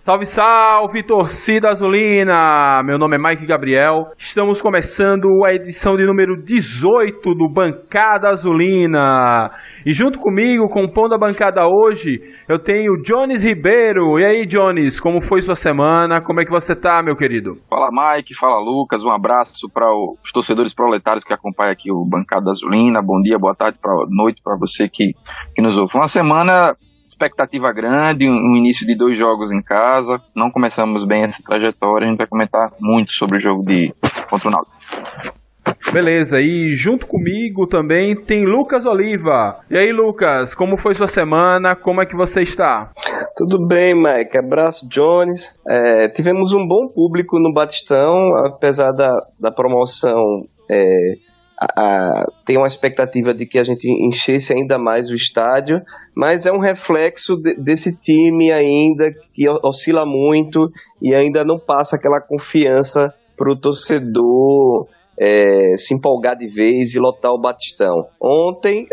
Salve, salve, torcida azulina! Meu nome é Mike Gabriel. Estamos começando a edição de número 18 do Bancada Azulina. E junto comigo, compondo a bancada hoje, eu tenho Jones Ribeiro. E aí, Jones, como foi sua semana? Como é que você tá, meu querido? Fala, Mike. Fala, Lucas. Um abraço para os torcedores proletários que acompanham aqui o Bancada Azulina. Bom dia, boa tarde, boa noite para você que nos ouve. Foi uma semana... expectativa grande, um início de 2 jogos em casa, não começamos bem essa trajetória, a gente vai comentar muito sobre o jogo contra o Náutico. Beleza, e junto comigo também tem Lucas Oliva. E aí, Lucas, como foi sua semana? Como é que você está? Tudo bem, Mike. Abraço, Jones. Tivemos um bom público no Batistão, apesar da promoção... tem uma expectativa de que a gente enchesse ainda mais o estádio, mas é um reflexo desse time ainda que oscila muito e ainda não passa aquela confiança para o torcedor se empolgar de vez e lotar o Batistão. Ontem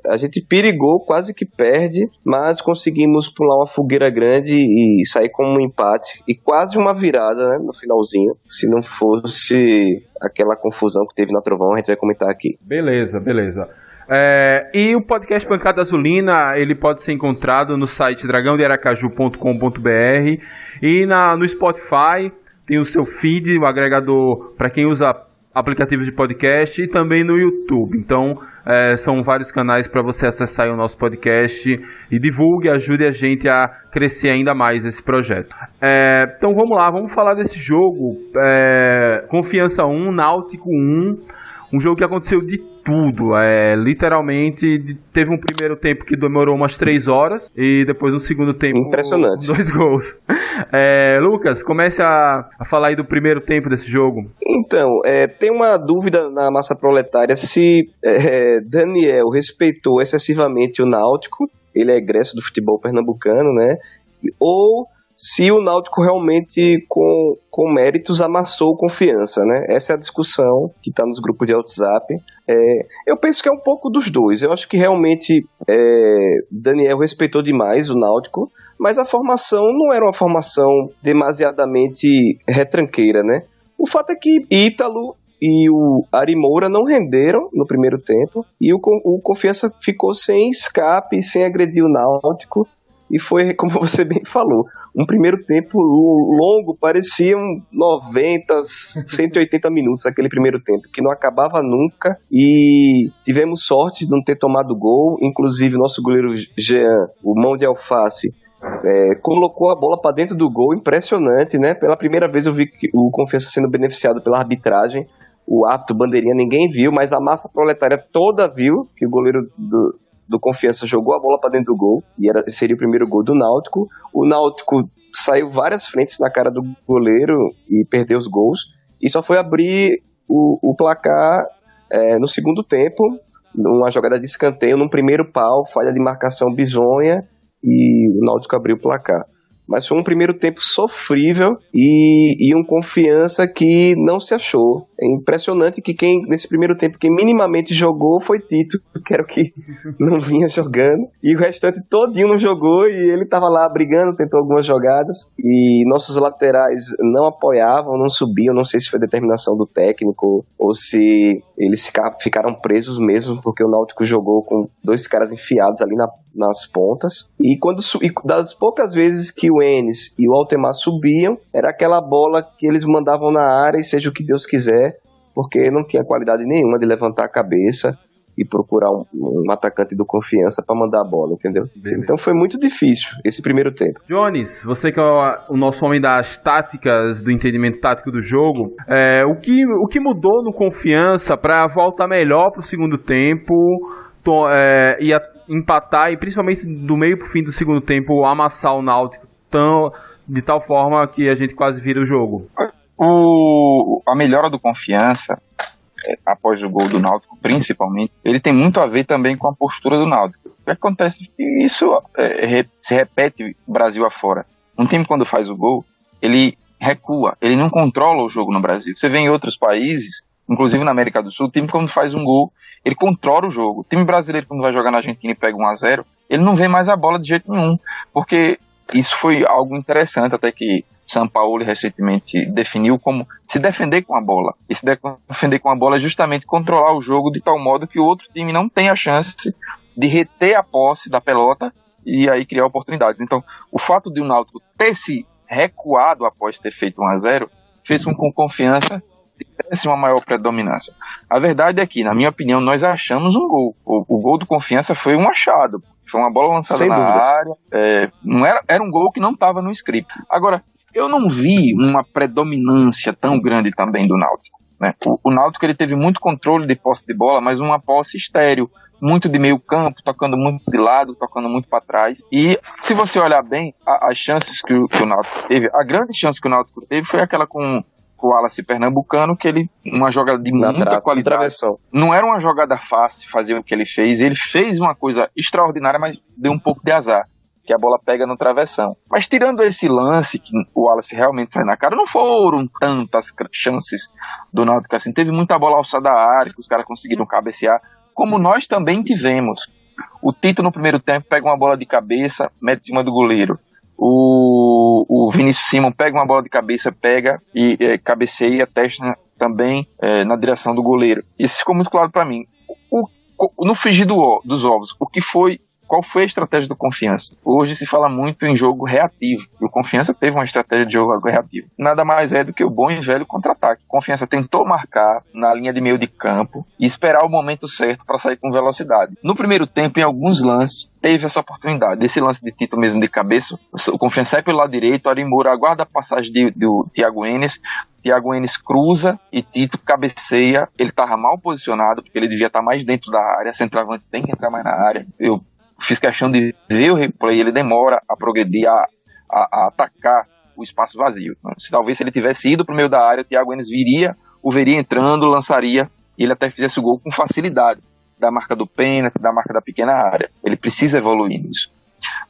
a gente perigou, quase que perde, mas conseguimos pular uma fogueira grande e sair com um empate e quase uma virada, né, no finalzinho. Se não fosse aquela confusão que teve na Trovão, a gente vai comentar aqui. Beleza. E o podcast Bancada Azulina, ele pode ser encontrado no site dragãodearacaju.com.br e no Spotify tem o seu feed, o agregador para quem usa aplicativos de podcast, e também no YouTube. Então, são vários canais para você acessar o nosso podcast e divulgue, ajude a gente a crescer ainda mais esse projeto. Então, vamos lá, vamos falar desse jogo. Confiança 1, Náutico 1, um jogo que aconteceu de tudo. Literalmente, teve um primeiro tempo que demorou umas 3 horas e depois um segundo tempo... Impressionante. 2 gols. Lucas, comece a falar aí do primeiro tempo desse jogo. Então, tem uma dúvida na massa proletária se Daniel respeitou excessivamente o Náutico, ele é egresso do futebol pernambucano, né? Ou se o Náutico realmente, com méritos, amassou confiança, né? Essa é a discussão que está nos grupos de WhatsApp. Eu penso que é um pouco dos dois. Eu acho que realmente Daniel respeitou demais o Náutico, mas a formação não era uma formação demasiadamente retranqueira, né? O fato é que Ítalo e o Ari Moura não renderam no primeiro tempo e o Confiança ficou sem escape, sem agredir o Náutico. E foi, como você bem falou, um primeiro tempo longo, pareciam 90, 180 minutos aquele primeiro tempo, que não acabava nunca, e tivemos sorte de não ter tomado gol. Inclusive nosso goleiro Jean, o mão de alface, colocou a bola para dentro do gol, impressionante, né? Pela primeira vez eu vi o Confiança sendo beneficiado pela arbitragem. O árbitro, bandeirinha, ninguém viu, mas a massa proletária toda viu que o goleiro do Confiança jogou a bola para dentro do gol, e seria o primeiro gol do Náutico. O Náutico saiu várias frentes na cara do goleiro e perdeu os gols, e só foi abrir o placar no segundo tempo, numa jogada de escanteio, num primeiro pau, falha de marcação bizonha, e o Náutico abriu o placar. Mas foi um primeiro tempo sofrível e um Confiança que não se achou. É impressionante que nesse primeiro tempo, quem minimamente jogou foi Tito, que era o que não vinha jogando. E o restante todinho não jogou, e ele estava lá brigando, tentou algumas jogadas. E nossos laterais não apoiavam, não subiam. Não sei se foi determinação do técnico ou se eles ficaram presos mesmo, porque o Náutico jogou com 2 caras enfiados ali nas pontas. E das poucas vezes que o Enes e o Altemar subiam, era aquela bola que eles mandavam na área e seja o que Deus quiser, porque não tinha qualidade nenhuma de levantar a cabeça e procurar um atacante do Confiança para mandar a bola, entendeu? Beleza. Então foi muito difícil esse primeiro tempo. Jones, você que é o nosso homem das táticas, do entendimento tático do jogo, o que mudou no Confiança para voltar melhor para o segundo tempo e empatar, e principalmente do meio para o fim do segundo tempo amassar o Náutico de tal forma que a gente quase vira o jogo? A melhora do Confiança após o gol do Náutico, principalmente, ele tem muito a ver também com a postura do Náutico. O que acontece é que isso se repete Brasil afora. Um time, quando faz o gol, ele recua, ele não controla o jogo no Brasil. Você vê em outros países, inclusive na América do Sul, o time, quando faz um gol, ele controla o jogo. O time brasileiro, quando vai jogar na Argentina e pega 1-0, ele não vê mais a bola de jeito nenhum, porque isso foi algo interessante, até que Sampaoli recentemente definiu como se defender com a bola. E se defender com a bola é justamente controlar o jogo de tal modo que o outro time não tenha a chance de reter a posse da pelota e aí criar oportunidades. Então, o fato de o Náutico ter se recuado após ter feito 1-0 fez com que Confiança tivesse uma maior predominância. A verdade é que, na minha opinião, nós achamos um gol. O gol do Confiança foi um achado. Foi uma bola lançada Sem na dúvidas. área. Não era um gol que não estava no script. Agora, eu não vi uma predominância tão grande também do Náutico, né? O Náutico ele teve muito controle de posse de bola, mas uma posse estéril, muito de meio campo, tocando muito de lado, tocando muito para trás. E se você olhar bem, as chances que o Náutico teve, a grande chance que o Náutico teve foi aquela com o Wallace Pernambucano, que ele, uma jogada de muita qualidade. Travessão. Não era uma jogada fácil fazer o que ele fez uma coisa extraordinária, mas deu um pouco de azar, que a bola pega no travessão. Mas tirando esse lance, que o Wallace realmente sai na cara, não foram tantas chances do Náutico assim. Teve muita bola alçada à área, que os caras conseguiram cabecear, como nós também tivemos. O Tito no primeiro tempo pega uma bola de cabeça, mete em cima do goleiro. O Vinícius Simon pega uma bola de cabeça, pega e cabeceia, testa também na direção do goleiro. Isso ficou muito claro para mim. No frigir dos ovos, qual foi a estratégia do Confiança? Hoje se fala muito em jogo reativo, e o Confiança teve uma estratégia de jogo reativo. Nada mais é do que o bom e velho contra-ataque. O Confiança tentou marcar na linha de meio de campo e esperar o momento certo para sair com velocidade. No primeiro tempo, em alguns lances, teve essa oportunidade. Esse lance de Tito mesmo de cabeça, o Confiança sai pelo lado direito, Ari Moura aguarda a passagem do Thiago Enes, Thiago Enes cruza e Tito cabeceia. Ele estava mal posicionado, porque ele devia estar mais dentro da área. Centroavante tem que entrar mais na área. Eu fiz questão de ver o replay, ele demora a progredir, a atacar o espaço vazio. Talvez se ele tivesse ido para o meio da área, o Thiago Enes o veria entrando, lançaria, e ele até fizesse o gol com facilidade, da marca do pênalti, da marca da pequena área. Ele precisa evoluir nisso.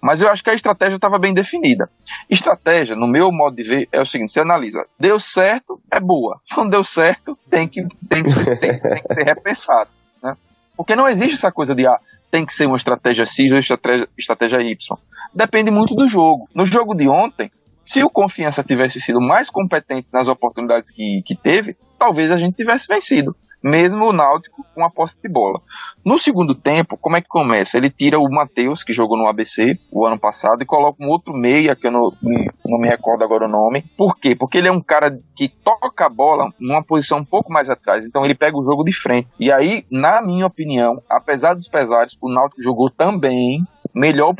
Mas eu acho que a estratégia estava bem definida. Estratégia, no meu modo de ver, é o seguinte: você analisa, deu certo, é boa. Não deu certo, tem que ser repensado, né? Porque não existe essa coisa de tem que ser uma estratégia X ou estratégia Y. Depende muito do jogo. No jogo de ontem, se o Confiança tivesse sido mais competente nas oportunidades que teve, talvez a gente tivesse vencido, mesmo o Náutico com a posse de bola. No segundo tempo, como é que começa? Ele tira o Matheus, que jogou no ABC o ano passado, e coloca um outro meia, que eu não me recordo agora o nome. Por quê? Porque ele é um cara que toca a bola numa posição um pouco mais atrás, então ele pega o jogo de frente. E aí, na minha opinião, apesar dos pesares, o Náutico jogou também melhor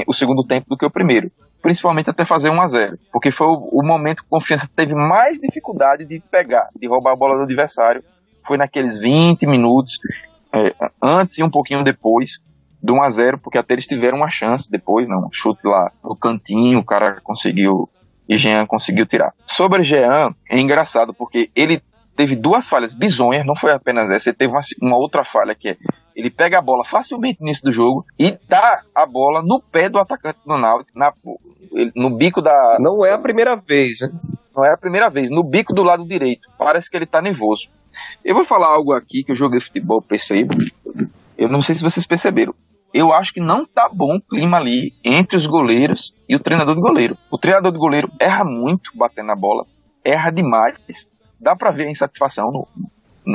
o segundo tempo do que o primeiro, principalmente até fazer 1-0, porque foi o momento que o Confiança teve mais dificuldade de pegar, de roubar a bola do adversário. Foi naqueles 20 minutos, antes e um pouquinho depois do 1-0, porque até eles tiveram uma chance depois, um chute lá no cantinho, o cara conseguiu, e Jean conseguiu tirar. Sobre Jean, é engraçado, porque ele teve duas falhas bizonhas, não foi apenas essa, ele teve uma outra falha, que é, ele pega a bola facilmente no início do jogo e dá a bola no pé do atacante do Náutico, no bico da... Não é a primeira vez, né? Não é a primeira vez, no bico do lado direito. Parece que ele tá nervoso. Eu vou falar algo aqui que eu joguei futebol, percebo. Eu não sei se vocês perceberam. Eu acho que não tá bom o clima ali entre os goleiros e o treinador de goleiro. O treinador de goleiro erra muito batendo na bola, erra demais. Dá pra ver a insatisfação,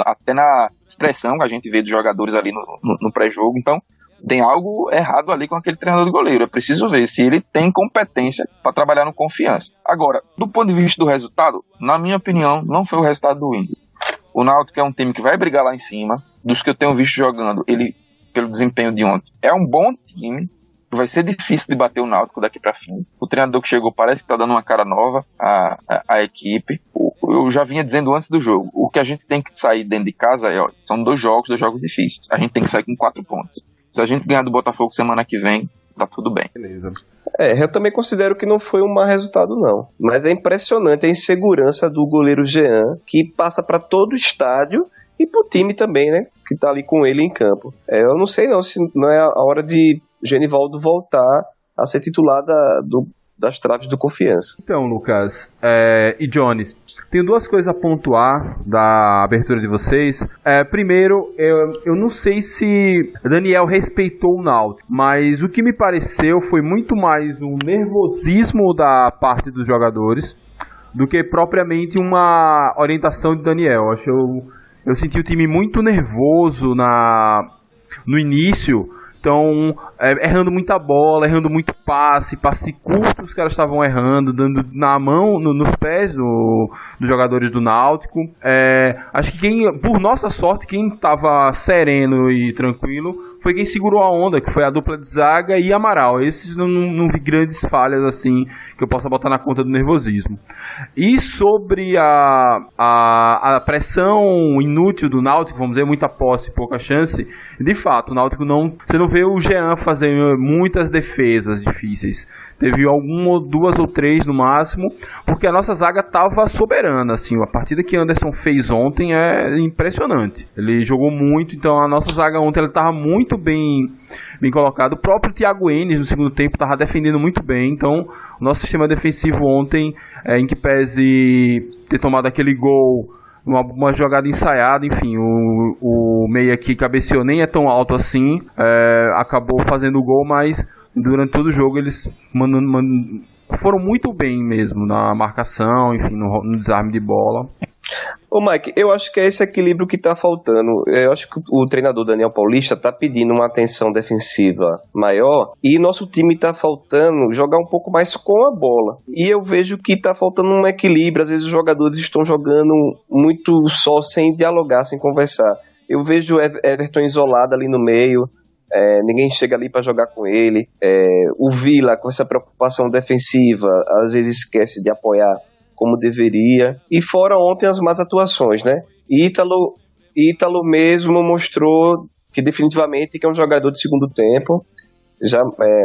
até na expressão que a gente vê dos jogadores ali no pré-jogo. Então, tem algo errado ali com aquele treinador de goleiro. É preciso ver se ele tem competência para trabalhar no Confiança. Agora, do ponto de vista do resultado, na minha opinião, não foi o resultado do Índio. O Náutico é um time que vai brigar lá em cima. Dos que eu tenho visto jogando, ele, pelo desempenho de ontem, é um bom time. Vai ser difícil de bater o Náutico daqui para frente. O treinador que chegou parece que está dando uma cara nova à equipe. Eu já vinha dizendo antes do jogo, o que a gente tem que sair dentro de casa são dois jogos difíceis. A gente tem que sair com 4 pontos. Se a gente ganhar do Botafogo semana que vem, tá tudo bem. Beleza. Eu também considero que não foi um mau resultado, não. Mas é impressionante a insegurança do goleiro Jean, que passa para todo o estádio e pro time também, né? Que tá ali com ele em campo. Eu não sei não se não é a hora de Genivaldo voltar a ser titular das traves do Confiança. Então, Lucas e Jones, tenho duas coisas a pontuar da abertura de vocês. Primeiro, eu não sei se Daniel respeitou o Náutico, mas o que me pareceu foi muito mais um nervosismo da parte dos jogadores do que propriamente uma orientação de Daniel. Eu senti o time muito nervoso no início. Então, errando muita bola, errando muito passe curto, os caras estavam errando, dando na mão, nos pés dos jogadores do Náutico. Acho que por nossa sorte, quem estava sereno e tranquilo foi quem segurou a onda, que foi a dupla de zaga e Amaral. Esses não vi grandes falhas assim que eu possa botar na conta do nervosismo. E sobre a pressão inútil do Náutico, vamos dizer, muita posse e pouca chance, de fato, o Náutico você não vê o Jean fazer muitas defesas difíceis. Teve duas ou três no máximo, porque a nossa zaga estava soberana, assim. A partida que Anderson fez ontem é impressionante. Ele jogou muito, então a nossa zaga ontem estava muito bem colocada. O próprio Thiago Enes no segundo tempo estava defendendo muito bem, então o nosso sistema defensivo ontem, em que pese ter tomado aquele gol, uma jogada ensaiada, enfim, o meia que cabeceou nem é tão alto assim, acabou fazendo o gol, mas durante todo o jogo eles foram muito bem mesmo na marcação, enfim, no desarme de bola. Ô Mike, eu acho que é esse equilíbrio que tá faltando. Eu acho que o treinador Daniel Paulista tá pedindo uma atenção defensiva maior e nosso time tá faltando jogar um pouco mais com a bola. E eu vejo que tá faltando um equilíbrio. Às vezes os jogadores estão jogando muito só, sem dialogar, sem conversar. Eu vejo Everton isolado ali no meio. Ninguém chega ali para jogar com ele. O Vila, com essa preocupação defensiva, às vezes esquece de apoiar como deveria. E fora ontem as más atuações, né? Ítalo mesmo mostrou que definitivamente que é um jogador de segundo tempo. Já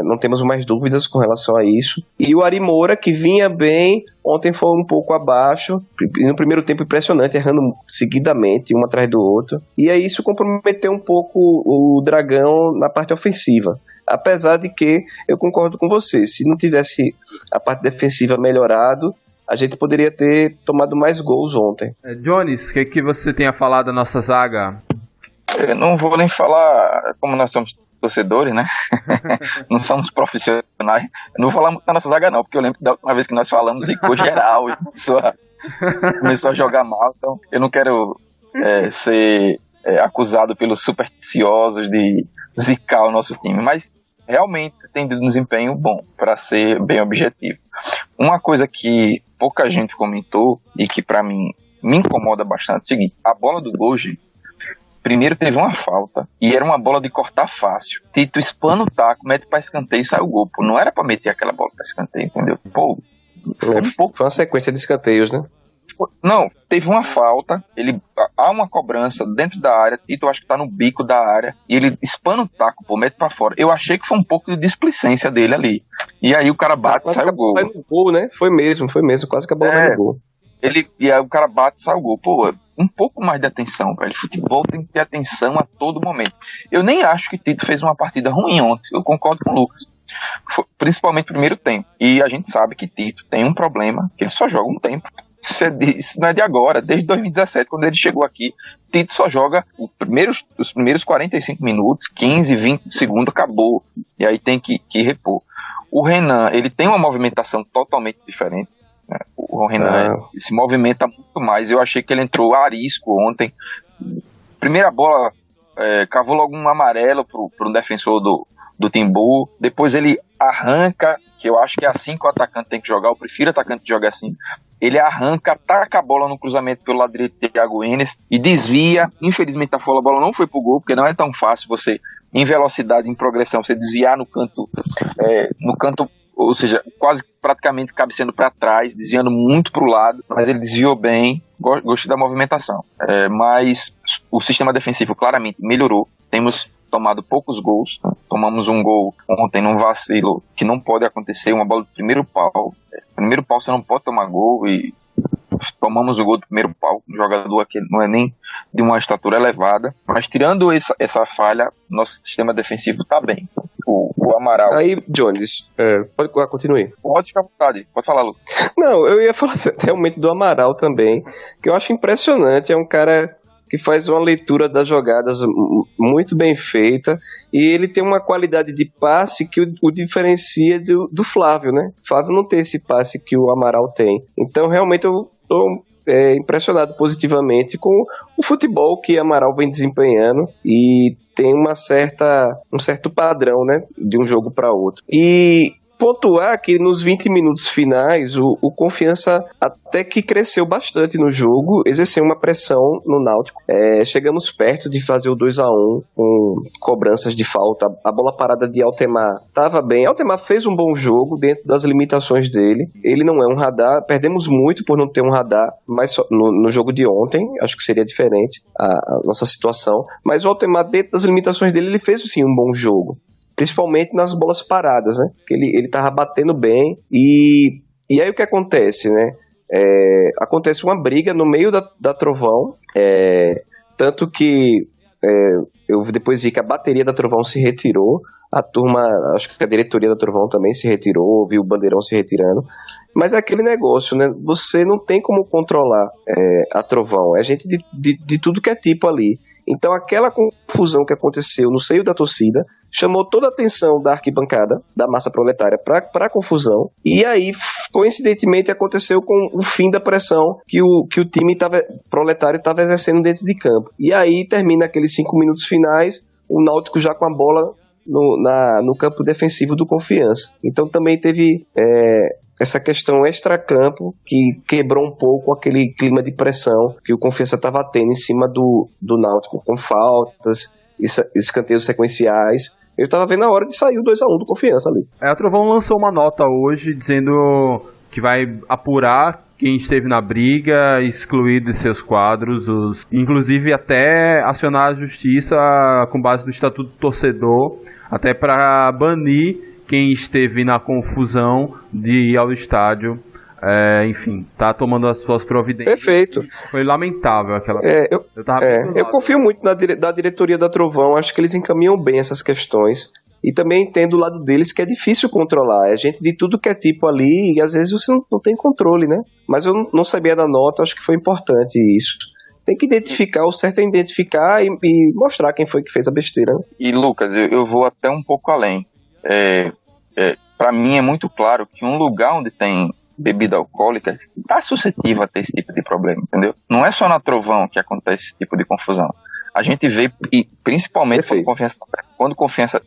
não temos mais dúvidas com relação a isso. E o Ari Moura, que vinha bem, ontem foi um pouco abaixo. No primeiro tempo impressionante, errando seguidamente, um atrás do outro. E aí isso comprometeu um pouco o Dragão na parte ofensiva. Apesar de que, eu concordo com você, se não tivesse a parte defensiva melhorado, a gente poderia ter tomado mais gols ontem. Jones, o que você tem a falar da nossa zaga? Eu não vou nem falar, como nós somos torcedores, né? Não somos profissionais. Eu não vou falar muito da nossa zaga não, porque eu lembro que da última vez que nós falamos zicou geral e começou a jogar mal, então eu não quero ser acusado pelos supersticiosos de zicar o nosso time, mas realmente tem um desempenho bom, para ser bem objetivo. Uma coisa que pouca gente comentou e que para mim me incomoda bastante é o seguinte: a bola do Goji, primeiro teve uma falta e era uma bola de cortar fácil. Tito espana o taco, mete para escanteio e sai o gol. Pô, não era para meter aquela bola para escanteio, entendeu? Pô, foi uma sequência de escanteios, né? Não, teve uma falta, há uma cobrança dentro da área, Tito acho que tá no bico da área, e ele espana o taco, pô, mete pra fora. Eu achei que foi um pouco de displicência dele ali. E aí o cara bate e sai o gol. Vai no gol, né? Foi mesmo, quase que a bola vai no gol. E aí o cara bate e sai o gol. Pô, um pouco mais de atenção, velho. Futebol tem que ter atenção a todo momento. Eu nem acho que Tito fez uma partida ruim ontem, eu concordo com o Lucas. Principalmente no primeiro tempo. E a gente sabe que Tito tem um problema, que ele só joga um tempo. Isso não é de agora, desde 2017, quando ele chegou aqui, Tito só joga os primeiros 45 minutos, 15, 20 segundos, acabou. E aí tem que repor. O Renan, ele tem uma movimentação totalmente diferente, né? O Renan se movimenta muito mais. Eu achei que ele entrou arisco ontem. Primeira bola, cavou logo um amarelo pro defensor do Timbu. Depois ele arranca, que eu acho que é assim que o atacante tem que jogar. Eu prefiro o atacante que joga assim. Ele arranca, ataca a bola no cruzamento pelo lado direito de Thiago Enes e desvia. Infelizmente a bola não foi pro gol, porque não é tão fácil você, em velocidade, em progressão, você desviar no canto, ou seja, quase praticamente cabeceando para trás, desviando muito pro lado, mas ele desviou bem. Gostei da movimentação. Mas o sistema defensivo claramente melhorou. Temos tomado poucos gols. Tomamos um gol ontem num vacilo que não pode acontecer, uma bola do primeiro pau. Primeiro pau você não pode tomar gol e tomamos o gol do primeiro pau. Um jogador aqui não é nem de uma estatura elevada, mas tirando essa falha, nosso sistema defensivo está bem. o Amaral. Aí, Jones, continue. Pode ficar à vontade, pode falar, Lu. Não, eu ia falar realmente do Amaral também, que eu acho impressionante, é um cara que faz uma leitura das jogadas muito bem feita, e ele tem uma qualidade de passe que o diferencia do Flávio, né? O Flávio não tem esse passe que o Amaral tem. Então, realmente, eu tô impressionado positivamente com o futebol que Amaral vem desempenhando, e tem um certo padrão, né, de um jogo para outro. E pontuar que nos 20 minutos finais o Confiança até que cresceu bastante no jogo, exerceu uma pressão no Náutico. Chegamos perto de fazer o 2-1 com cobranças de falta. A bola parada de Altemar estava bem. Altemar fez um bom jogo dentro das limitações dele. Ele não é um radar, perdemos muito por não ter um radar, mas no jogo de ontem, acho que seria diferente a nossa situação. Mas o Altemar, dentro das limitações dele, ele fez sim um bom jogo. Principalmente nas bolas paradas, né? Que ele tava batendo bem. E aí o que acontece, né? Acontece uma briga no meio da Trovão. Tanto que eu depois vi que a bateria da Trovão se retirou. A turma, acho que a diretoria da Trovão também se retirou. Vi o Bandeirão se retirando. Mas é aquele negócio, né? Você não tem como controlar a Trovão. É gente de tudo que é tipo ali. Então aquela confusão que aconteceu no seio da torcida chamou toda a atenção da arquibancada, da massa proletária, para a confusão. E aí, coincidentemente, aconteceu com o fim da pressão que o time proletário estava exercendo dentro de campo. E aí termina aqueles 5 minutos finais, o Náutico já com a bola no campo defensivo do Confiança. Então também teve essa questão extracampo que quebrou um pouco aquele clima de pressão que o Confiança estava tendo em cima do Náutico, com faltas, escanteios sequenciais. Eu estava vendo a hora de sair o 2-1 do Confiança ali. A Trovão lançou uma nota hoje dizendo que vai apurar quem esteve na briga, excluir de seus quadros, inclusive até acionar a justiça com base no Estatuto do Torcedor, até para banir quem esteve na confusão de ir ao estádio. Enfim, tá tomando as suas providências. Perfeito. Foi lamentável aquela... Eu confio muito na diretoria da Trovão, acho que eles encaminham bem essas questões. E também entendo do lado deles que é difícil controlar. É gente de tudo que é tipo ali e às vezes você não tem controle, né? Mas eu não sabia da nota, acho que foi importante isso. Tem que identificar, o certo é identificar e mostrar quem foi que fez a besteira. Né? E Lucas, eu vou até um pouco além. Para mim é muito claro que um lugar onde tem bebida alcoólica está suscetível a ter esse tipo de problema, entendeu? Não é só na Trovão que acontece esse tipo de confusão. A gente vê, e principalmente quando Confiança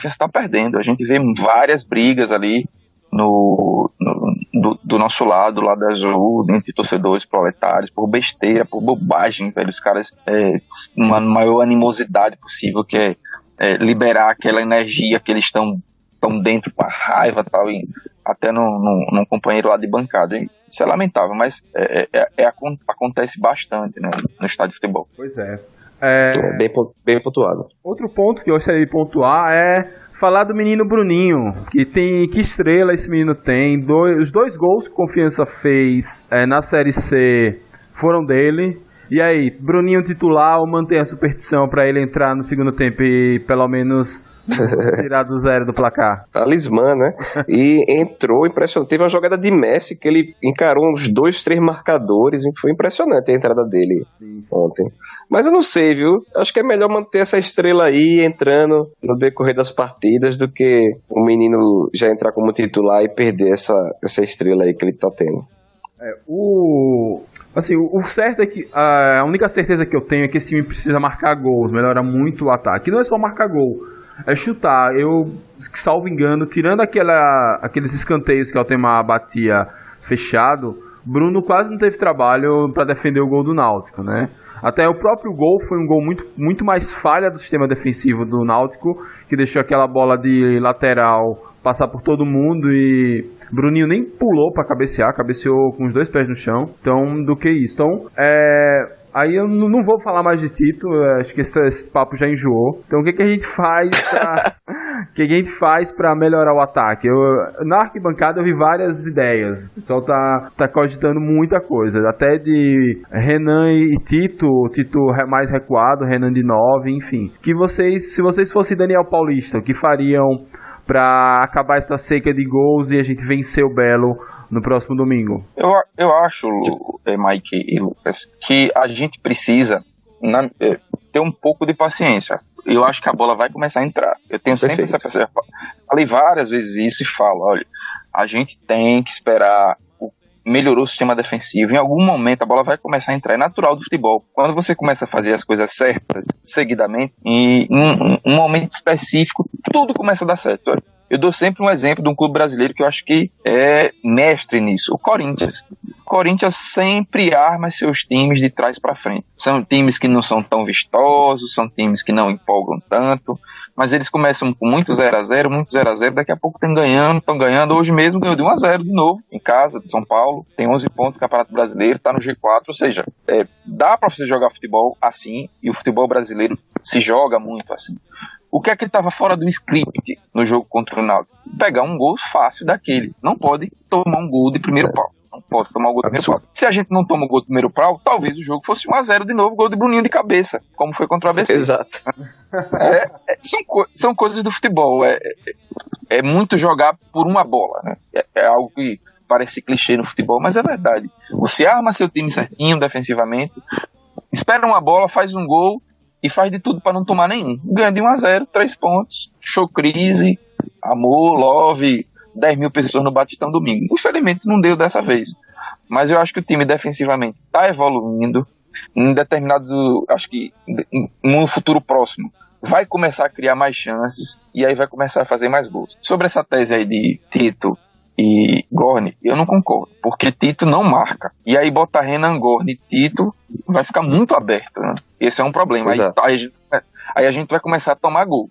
está perdendo, a gente vê várias brigas ali do nosso lado azul, entre torcedores proletários, por besteira, por bobagem, velho. Os caras, uma maior animosidade possível, que é liberar aquela energia que eles estão dentro com a raiva tal, e até num companheiro lá de bancada. Isso é lamentável, mas acontece bastante, né, no estádio de futebol. Pois é. Bem pontuado. Outro ponto que eu gostaria de pontuar é falar do menino Bruninho, que estrela esse menino tem. Os 2 gols que Confiança fez na Série C foram dele. E aí, Bruninho titular ou mantém a superstição para ele entrar no segundo tempo e pelo menos tirar do 0 do placar? Talismã, né? E entrou impressionante. Teve uma jogada de Messi que ele encarou uns 2, 3 marcadores e foi impressionante a entrada dele ontem. Mas eu não sei, viu? Acho que é melhor manter essa estrela aí entrando no decorrer das partidas do que o menino já entrar como titular e perder essa estrela aí que ele tá tendo. O certo é que a única certeza que eu tenho é que esse time precisa marcar gols, melhora muito o ataque. Não é só marcar gol, é chutar. Eu, salvo engano, tirando aqueles escanteios que o Altemar batia fechado, Bruno quase não teve trabalho para defender o gol do Náutico, né? Até o próprio gol foi um gol muito, muito mais falha do sistema defensivo do Náutico, que deixou aquela bola de lateral passar por todo mundo e Bruninho nem pulou para cabecear, cabeceou com os 2 pés no chão. Então, do que isso? Então, aí eu não vou falar mais de Tito, acho que esse papo já enjoou. Então, o que a gente faz O que a gente faz para melhorar o ataque? Na arquibancada eu vi várias ideias. O pessoal tá cogitando muita coisa. Até de Renan e Tito mais recuado, Renan de 9, enfim. Se vocês fossem Daniel Paulista, o que fariam para acabar essa seca de gols e a gente vencer o Belo no próximo domingo? Eu acho, Mike e Lucas, que a gente precisa ter um pouco de paciência. Eu acho que a bola vai começar a entrar. Eu tenho sempre essa percepção. Falei várias vezes isso e falo, olha, a gente tem que esperar. Melhorou o sistema defensivo, em algum momento a bola vai começar a entrar, é natural do futebol. Quando você começa a fazer as coisas certas, seguidamente, em um momento específico, tudo começa a dar certo. Eu dou sempre um exemplo de um clube brasileiro que eu acho que é mestre nisso, o Corinthians. O Corinthians sempre arma seus times de trás para frente. São times que não são tão vistosos, são times que não empolgam tanto, mas eles começam com muito 0-0, muito 0-0, daqui a pouco estão ganhando, hoje mesmo ganhou de 1-0 de novo, em casa, de São Paulo, tem 11 pontos no Campeonato Brasileiro, está no G4, ou seja, dá para você jogar futebol assim, e o futebol brasileiro se joga muito assim. O que é que ele estava fora do script no jogo contra o Náutico? Pegar um gol fácil daquele, não pode tomar um gol de primeiro pau. Não pode tomar um gol de primeiro pau. Se a gente não toma o gol de primeiro pau, talvez o jogo fosse 1-0 de novo, gol de Bruninho de cabeça, como foi contra o ABC. Exato. São coisas do futebol. É muito jogar por uma bola, né? É algo que parece clichê no futebol, mas é verdade. Você arma seu time certinho defensivamente, espera uma bola, faz um gol e faz de tudo para não tomar nenhum. Ganha de 1-0, 3 pontos, show crise, amor, love, 10 mil pessoas no Batistão domingo. Infelizmente não deu dessa vez. Mas eu acho que o time defensivamente está evoluindo. Em determinados, acho que no futuro próximo vai começar a criar mais chances e aí vai começar a fazer mais gols. Sobre essa tese aí de Tito e Gorni, eu não concordo, porque Tito não marca. E aí botar Renan, Gorni e Tito vai ficar muito aberto, né? Esse é um problema. Aí a gente vai começar a tomar gol.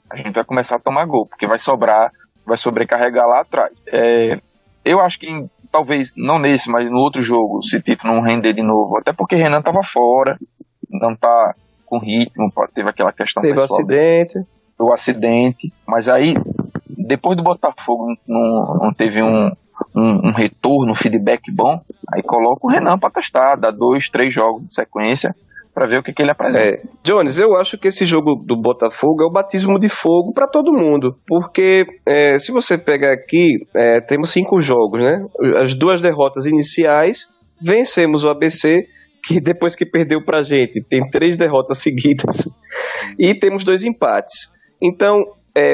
Porque vai sobrecarregar lá atrás. Eu acho que talvez, não nesse, mas no outro jogo, se Tito não render de novo, até porque Renan estava fora, não tá com ritmo, teve aquela questão pessoal. O acidente, mas aí, depois do Botafogo não teve um retorno, um feedback bom, aí coloca o Renan para testar, dá 2, 3 jogos de sequência, para ver o que ele apresenta. Jones, eu acho que esse jogo do Botafogo é o batismo de fogo para todo mundo, porque se você pegar aqui, temos 5 jogos, né? As 2 derrotas iniciais, vencemos o ABC, que depois que perdeu pra gente, tem 3 derrotas seguidas, e temos 2 empates. Então,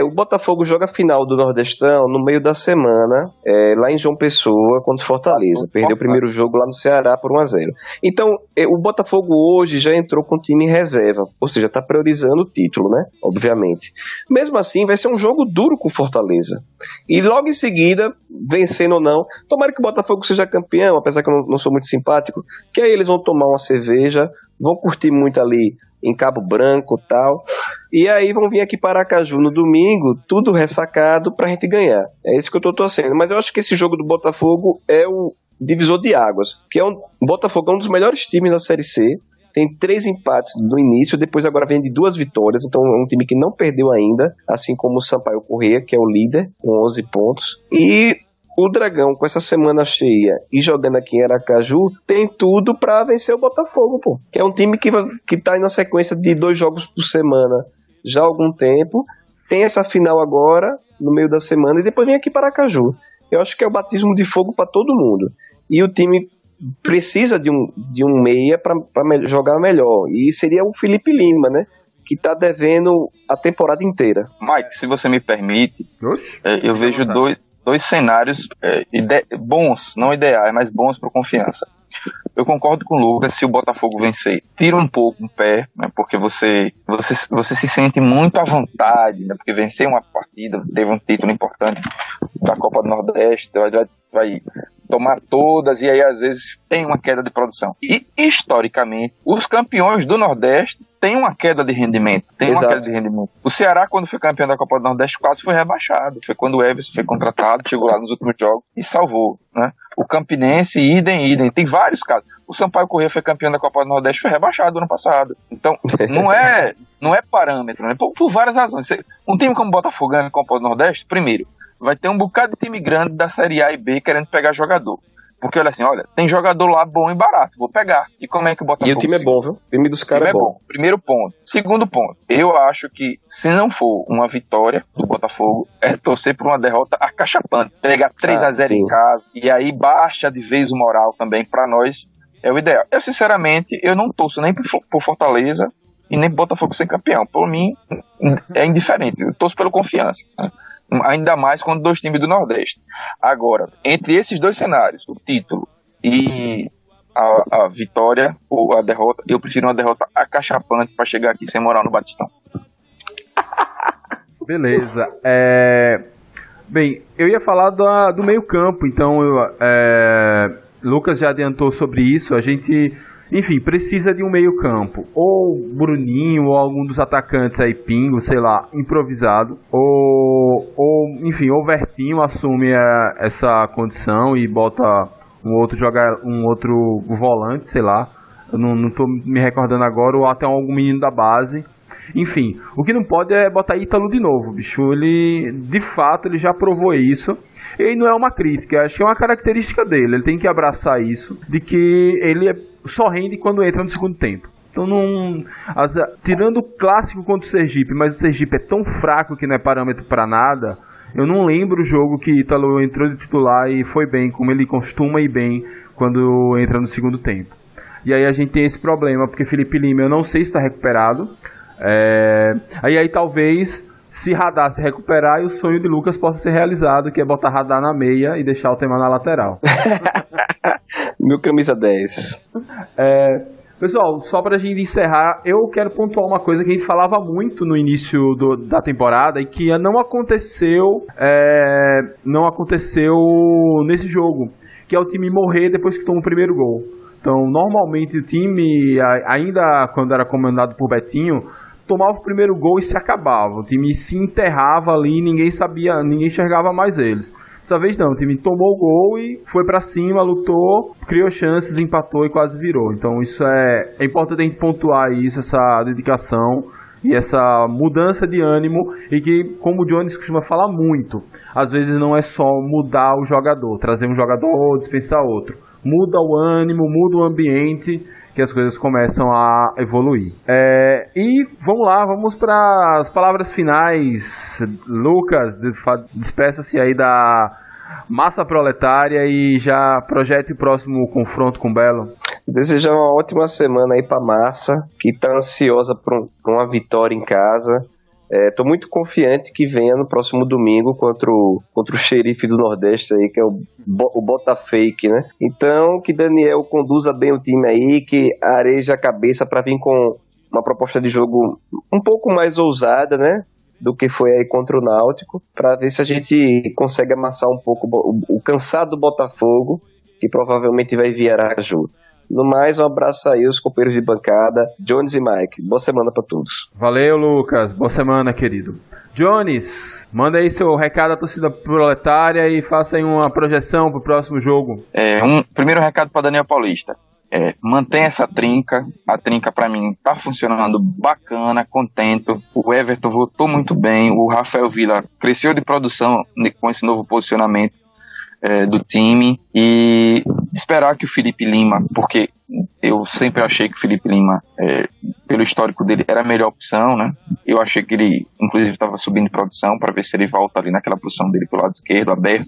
o Botafogo joga a final do Nordestão no meio da semana, lá em João Pessoa, contra o Fortaleza. Perdeu o primeiro jogo lá no Ceará por 1-0. Então, o Botafogo hoje já entrou com o time em reserva, ou seja, está priorizando o título, né? Obviamente. Mesmo assim, vai ser um jogo duro com o Fortaleza. E logo em seguida, vencendo ou não, tomara que o Botafogo seja campeão, apesar que eu não sou muito simpático, que aí eles vão tomar uma cerveja, vão curtir muito ali em Cabo Branco e tal, e aí vão vir aqui para Aracaju no domingo, tudo ressacado pra gente ganhar. É isso que eu tô torcendo. Mas eu acho que esse jogo do Botafogo é o divisor de águas, que o Botafogo é um dos melhores times da Série C, tem 3 empates no início, depois agora vem de 2 vitórias, então é um time que não perdeu ainda, assim como o Sampaio Corrêa, que é o líder, com 11 pontos, e o Dragão, com essa semana cheia e jogando aqui em Aracaju, tem tudo pra vencer o Botafogo, pô. Que é um time que tá na sequência de 2 jogos por semana já há algum tempo. Tem essa final agora, no meio da semana, e depois vem aqui para Aracaju. Eu acho que é o batismo de fogo pra todo mundo. E o time precisa de um meia pra jogar melhor. E seria o Felipe Lima, né? Que tá devendo a temporada inteira. Mike, se você me permite, eu vejo dois cenários bons, não ideais, mas bons para Confiança. Eu concordo com o Lucas, se o Botafogo vencer, tira um pouco o pé, né, porque você se sente muito à vontade, né, porque vencer uma partida, teve um título importante da Copa do Nordeste, vai tomar todas, e aí às vezes tem uma queda de produção. E historicamente, os campeões do Nordeste têm uma queda de rendimento. O Ceará, quando foi campeão da Copa do Nordeste, quase foi rebaixado. Foi quando o Everson foi contratado, chegou lá nos últimos jogos e salvou, né? O Campinense, idem. Tem vários casos. O Sampaio Corrêa foi campeão da Copa do Nordeste, foi rebaixado ano passado. Então, não é não é parâmetro, né? Por várias razões. Um time como o Botafogo ganha a Copa do Nordeste, primeiro, vai ter um bocado de time grande da Série A e B querendo pegar jogador. Porque olha assim, tem jogador lá bom e barato, vou pegar. E como é que o Botafogo... E o time é bom, viu? O time dos caras é bom. Primeiro ponto. Segundo ponto, eu acho que se não for uma vitória do Botafogo, é torcer por uma derrota acachapante. Pegar 3-0 em casa, e aí baixa de vez o moral também, pra nós, é o ideal. Eu, sinceramente, eu não torço nem por Fortaleza e nem pro Botafogo ser campeão. Por mim, é indiferente. Eu torço pelo Confiança, né? Ainda mais quando 2 times do Nordeste. Agora, entre esses 2 cenários, o título e a vitória ou a derrota, eu prefiro uma derrota acachapante para chegar aqui sem moral no Batistão. Beleza. Bem, eu ia falar do meio campo, então Lucas já adiantou sobre isso. A gente, enfim, precisa de um meio campo, ou Bruninho, ou algum dos atacantes aí, Pingo, sei lá, improvisado, ou enfim, ou Vertinho assume essa condição e bota um outro volante, sei lá, eu não tô me recordando agora, ou até algum menino da base. Enfim, o que não pode é botar Ítalo de novo, bicho. Ele, de fato, ele já provou isso. E não é uma crítica, acho que é uma característica dele. Ele tem que abraçar isso, de que ele só rende quando entra no segundo tempo. Então, tirando o clássico contra o Sergipe, mas o Sergipe é tão fraco que não é parâmetro para nada, eu não lembro o jogo que Ítalo entrou de titular e foi bem, como ele costuma ir bem quando entra no segundo tempo. E aí a gente tem esse problema, porque Felipe Lima, eu não sei se está recuperado. Aí talvez, se Radar se recuperar, e o sonho de Lucas possa ser realizado, que é botar Radar na meia e deixar o tema na lateral. Meu camisa 10. Pessoal, só pra gente encerrar, eu quero pontuar uma coisa que a gente falava muito no início da temporada e que não aconteceu nesse jogo, que é o time morrer depois que toma o primeiro gol. Então, normalmente o time, ainda quando era comandado por Betinho, tomava o primeiro gol e se acabava. O time se enterrava ali e ninguém enxergava mais eles. Dessa vez não, o time tomou o gol e foi pra cima, lutou, criou chances, empatou e quase virou. Então isso é importante a gente pontuar isso, essa dedicação e essa mudança de ânimo, e que, como o Jones costuma falar muito, às vezes não é só mudar o jogador, trazer um jogador, dispensar outro. Muda o ânimo, muda o ambiente, que as coisas começam a evoluir. E vamos lá, vamos para as palavras finais. Lucas, despeça-se aí da massa proletária e já projete o próximo confronto com o Belo. Desejar uma ótima semana aí para a massa, que está ansiosa por uma vitória em casa. Tô muito confiante que venha no próximo domingo contra o xerife do Nordeste aí, que é o Botafake, né? Então, que Daniel conduza bem o time aí, que areje a cabeça para vir com uma proposta de jogo um pouco mais ousada, né? Do que foi aí contra o Náutico, para ver se a gente consegue amassar um pouco o cansado Botafogo, que provavelmente vai vir Aracaju. No mais, um abraço aí aos companheiros de bancada, Jones e Mike. Boa semana para todos. Valeu, Lucas. Boa semana, querido. Jones, manda aí seu recado à torcida proletária e faça aí uma projeção pro próximo jogo. Primeiro recado para Daniel Paulista. Mantenha essa trinca. A trinca, para mim, tá funcionando bacana, contento. O Everton voltou muito bem. O Rafael Villa cresceu de produção com esse novo posicionamento do time, e esperar que o Felipe Lima, porque eu sempre achei que o Felipe Lima, pelo histórico dele, era a melhor opção, né? Eu achei que ele, inclusive, estava subindo de produção para ver se ele volta ali naquela posição dele pelo lado esquerdo, aberto.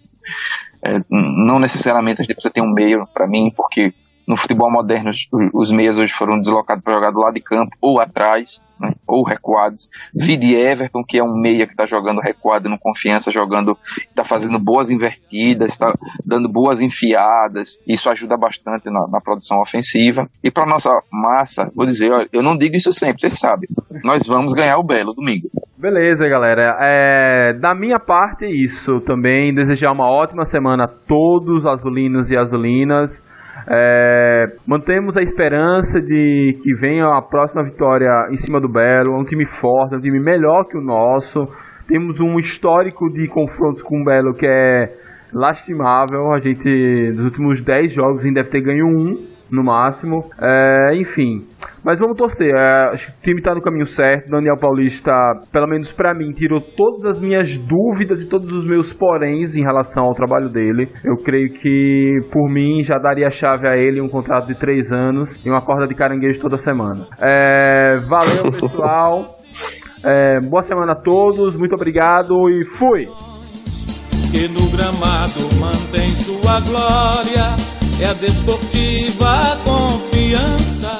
Não necessariamente a gente precisa ter um meio, para mim, porque no futebol moderno os meias hoje foram deslocados para jogar do lado de campo ou atrás, né, ou recuados. Vide Everton, que é um meia que está jogando recuado no Confiança, está fazendo boas invertidas, está dando boas enfiadas. Isso ajuda bastante na produção ofensiva. E para nossa massa, vou dizer, olha, eu não digo isso sempre, vocês sabem, nós vamos ganhar o Belo domingo. Beleza, galera. Da minha parte é isso também. Desejar uma ótima semana a todos, azulinos e azulinas. Mantemos a esperança de que venha a próxima vitória em cima do Belo. É um time forte, é um time melhor que o nosso. Temos um histórico de confrontos com o Belo que é lastimável. A gente, nos últimos 10 jogos, a gente deve ter ganho um. no máximo. Enfim, mas vamos torcer. Acho que o time tá no caminho certo. Daniel Paulista, pelo menos pra mim, tirou todas as minhas dúvidas e todos os meus poréns em relação ao trabalho dele. Eu creio que, por mim, já daria a chave a ele, um contrato de 3 anos e uma corda de caranguejo toda semana. Valeu, pessoal. Boa semana a todos. Muito obrigado e fui! Que no gramado mantém sua glória, é a Desportiva Confiança.